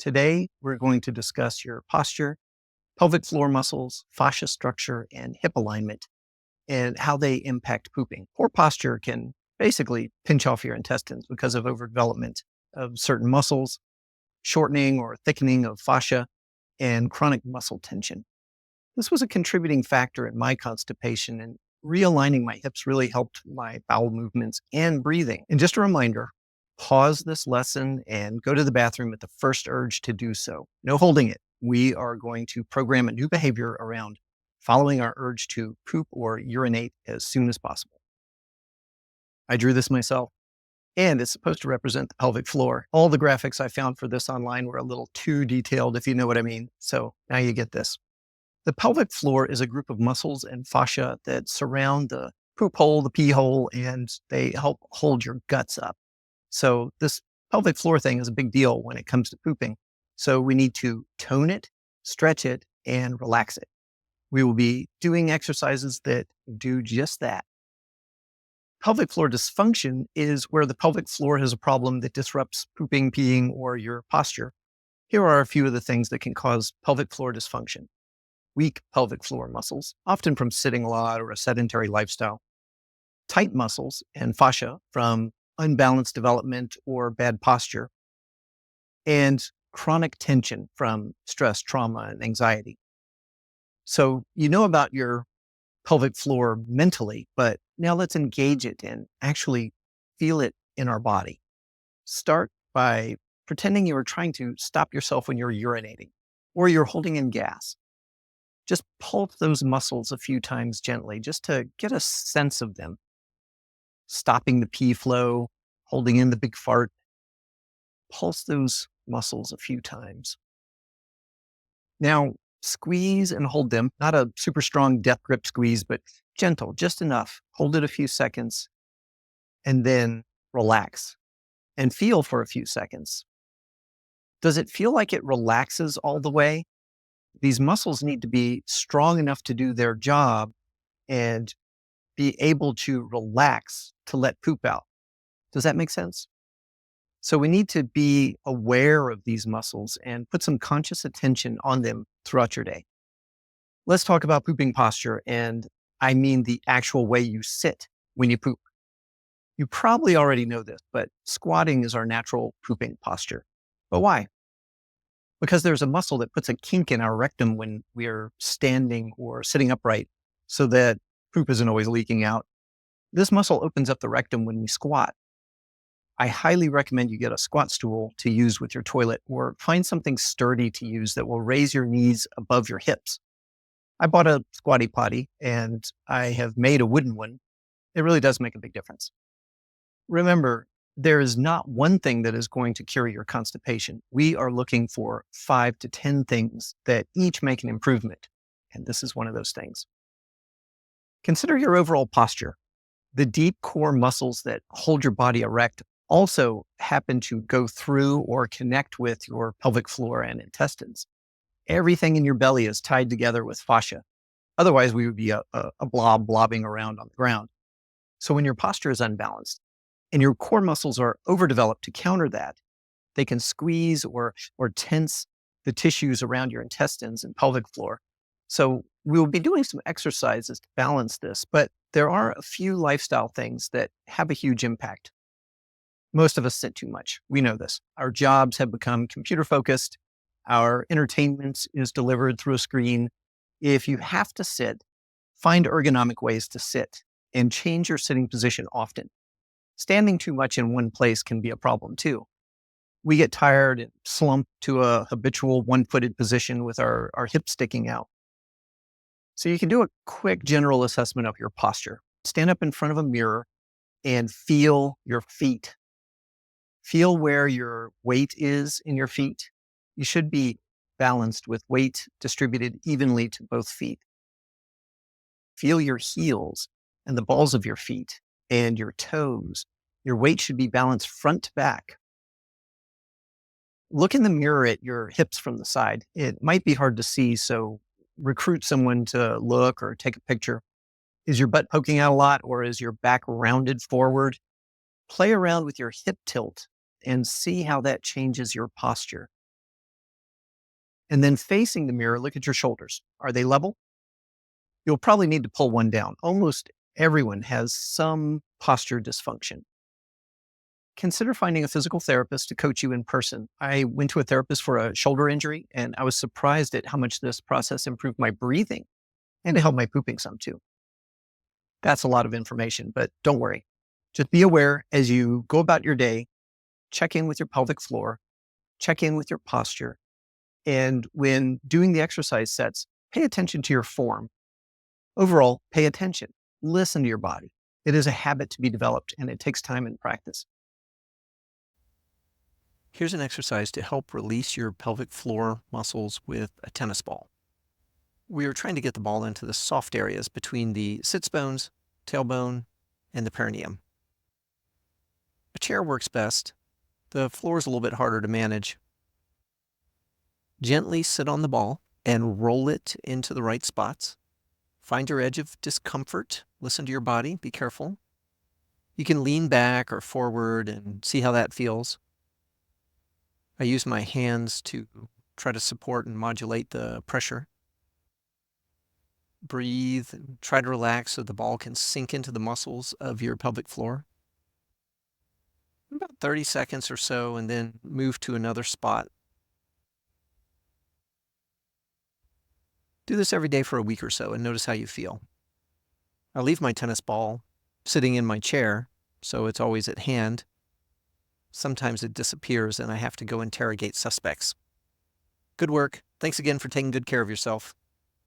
Today, we're going to discuss your posture, pelvic floor muscles, fascia structure, and hip alignment, and how they impact pooping. Poor posture can basically pinch off your intestines because of overdevelopment of certain muscles, shortening or thickening of fascia, and chronic muscle tension. This was a contributing factor in my constipation, and realigning my hips really helped my bowel movements and breathing. And just a reminder, pause this lesson and go to the bathroom at the first urge to do so. No holding it. We are going to program a new behavior around following our urge to poop or urinate as soon as possible. I drew this myself, and it's supposed to represent the pelvic floor. All the graphics I found for this online were a little too detailed, if you know what I mean. So now you get this. The pelvic floor is a group of muscles and fascia that surround the poop hole, the pee hole, and they help hold your guts up. So this pelvic floor thing is a big deal when it comes to pooping. So we need to tone it, stretch it, and relax it. We will be doing exercises that do just that. Pelvic floor dysfunction is where the pelvic floor has a problem that disrupts pooping, peeing, or your posture. Here are a few of the things that can cause pelvic floor dysfunction. Weak pelvic floor muscles, often from sitting a lot or a sedentary lifestyle. Tight muscles and fascia from unbalanced development or bad posture. And chronic tension from stress, trauma, and anxiety. So you know about your pelvic floor mentally, but now let's engage it and actually feel it in our body. Start by pretending you are trying to stop yourself when you're urinating or you're holding in gas. Just pulse those muscles a few times gently just to get a sense of them. Stopping the pee flow, holding in the big fart. Pulse those muscles a few times. Now, squeeze and hold them, not a super strong death grip squeeze, but gentle, just enough. Hold it a few seconds and then relax and feel for a few seconds. Does it feel like it relaxes all the way? These muscles need to be strong enough to do their job and be able to relax to let poop out. Does that make sense? So we need to be aware of these muscles and put some conscious attention on them throughout your day. Let's talk about pooping posture, and I mean the actual way you sit when you poop. You probably already know this, but squatting is our natural pooping posture. But why? Because there's a muscle that puts a kink in our rectum when we're standing or sitting upright so that poop isn't always leaking out. This muscle opens up the rectum when we squat. I highly recommend you get a squat stool to use with your toilet or find something sturdy to use that will raise your knees above your hips. I bought a squatty potty and I have made a wooden one. It really does make a big difference. Remember, there is not one thing that is going to cure your constipation. We are looking for 5 to 10 things that each make an improvement. And this is one of those things. Consider your overall posture. The deep core muscles that hold your body erect also happen to go through or connect with your pelvic floor and intestines. Everything in your belly is tied together with fascia. Otherwise, we would be a blob blobbing around on the ground. So when your posture is unbalanced and your core muscles are overdeveloped to counter that, they can squeeze or tense the tissues around your intestines and pelvic floor. So we'll be doing some exercises to balance this, but there are a few lifestyle things that have a huge impact. Most of us sit too much. We know this. Our jobs have become computer focused. Our entertainment is delivered through a screen. If you have to sit, find ergonomic ways to sit and change your sitting position often. Standing too much in one place can be a problem too. We get tired and slump to a habitual one-footed position with our hips sticking out. So you can do a quick general assessment of your posture. Stand up in front of a mirror and feel your feet. Feel where your weight is in your feet. You should be balanced with weight distributed evenly to both feet. Feel your heels and the balls of your feet and your toes. Your weight should be balanced front to back. Look in the mirror at your hips from the side. It might be hard to see, so recruit someone to look or take a picture. Is your butt poking out a lot, or is your back rounded forward? Play around with your hip tilt and see how that changes your posture. And then facing the mirror, look at your shoulders. Are they level? You'll probably need to pull one down. Almost everyone has some posture dysfunction. Consider finding a physical therapist to coach you in person. I went to a therapist for a shoulder injury, and I was surprised at how much this process improved my breathing and to help my pooping some too. That's a lot of information, but don't worry. Just be aware as you go about your day, check in with your pelvic floor, check in with your posture. And when doing the exercise sets, pay attention to your form. Overall, pay attention, listen to your body. It is a habit to be developed and it takes time and practice. Here's an exercise to help release your pelvic floor muscles with a tennis ball. We are trying to get the ball into the soft areas between the sits bones, tailbone, and the perineum. A chair works best. The floor is a little bit harder to manage. Gently sit on the ball and roll it into the right spots. Find your edge of discomfort. Listen to your body. Be careful. You can lean back or forward and see how that feels. I use my hands to try to support and modulate the pressure. Breathe and try to relax so the ball can sink into the muscles of your pelvic floor. About 30 seconds or so, and then move to another spot. Do this every day for a week or so and notice how you feel. I leave my tennis ball sitting in my chair, so it's always at hand. Sometimes it disappears and I have to go interrogate suspects. Good work. Thanks again for taking good care of yourself.